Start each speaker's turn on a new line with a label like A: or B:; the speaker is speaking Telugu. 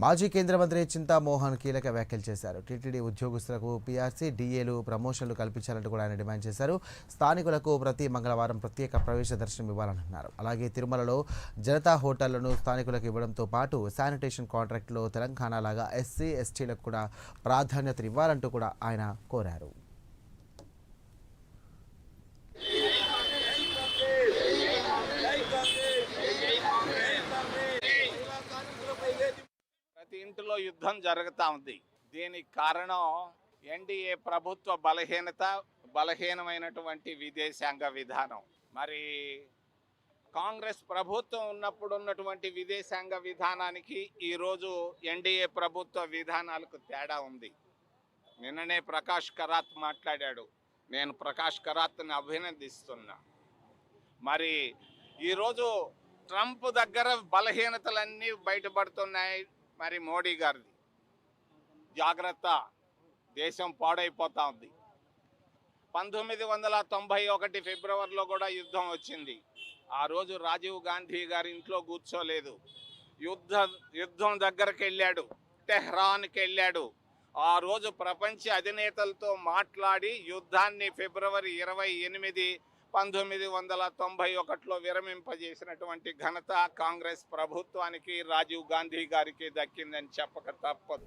A: మాజీ కేంద్ర మంత్రి చింతామోహన్ కీలక వ్యాఖ్యలు చేశారు. టీటీడీ ఉద్యోగస్తులకు పీఆర్సీ, డీఏలు ప్రమోషన్లు కల్పించాలంటూ కూడా ఆయన డిమాండ్ చేశారు. స్థానికులకు ప్రతి మంగళవారం ప్రత్యేక ప్రవేశ దర్శనం ఇవ్వాలని అన్నారు. అలాగే తిరుమలలో జనతా హోటళ్లను స్థానికులకు ఇవ్వడంతో పాటు శానిటేషన్ కాంట్రాక్టులో తెలంగాణ లాగా ఎస్సీ, ఎస్టీలకు కూడా ప్రాధాన్యత ఇవ్వాలంటూ కూడా ఆయన కోరారు.
B: ప్రతి ఇంటిలో యుద్ధం జరుగుతూ ఉంది. దీనికి కారణం ఎన్డీఏ ప్రభుత్వ బలహీనమైనటువంటి విదేశాంగ విధానం. మరి కాంగ్రెస్ ప్రభుత్వం ఉన్నప్పుడు ఉన్నటువంటి విదేశాంగ విధానానికి ఈరోజు ఎన్డీఏ ప్రభుత్వ విధానాలకు తేడా ఉంది. నిన్ననే ప్రకాష్ కరాత్ మాట్లాడాడు. నేను ప్రకాష్ కరాత్ని అభినందిస్తున్నా. మరి ఈరోజు ట్రంప్ దగ్గర బలహీనతలన్నీ బయటపడుతున్నాయి. మరి మోడీ గారిది జాగ్రత్త, దేశం పాడైపోతా ఉంది. 1991 ఫిబ్రవరిలో కూడా యుద్ధం వచ్చింది. ఆ రోజు రాజీవ్ గాంధీ గారి ఇంట్లో కూర్చోలేదు. యుద్ధం దగ్గరికి వెళ్ళాడు, టెహ్రాన్కి వెళ్ళాడు. ఆ రోజు ప్రపంచ అధినేతలతో మాట్లాడి యుద్ధాన్ని ఫిబ్రవరి 28, 1991లో విరమింపజేసినటువంటి ఘనత కాంగ్రెస్ ప్రభుత్వానికి, రాజీవ్ గాంధీ గారికి దక్కిందని చెప్పక తప్పదు.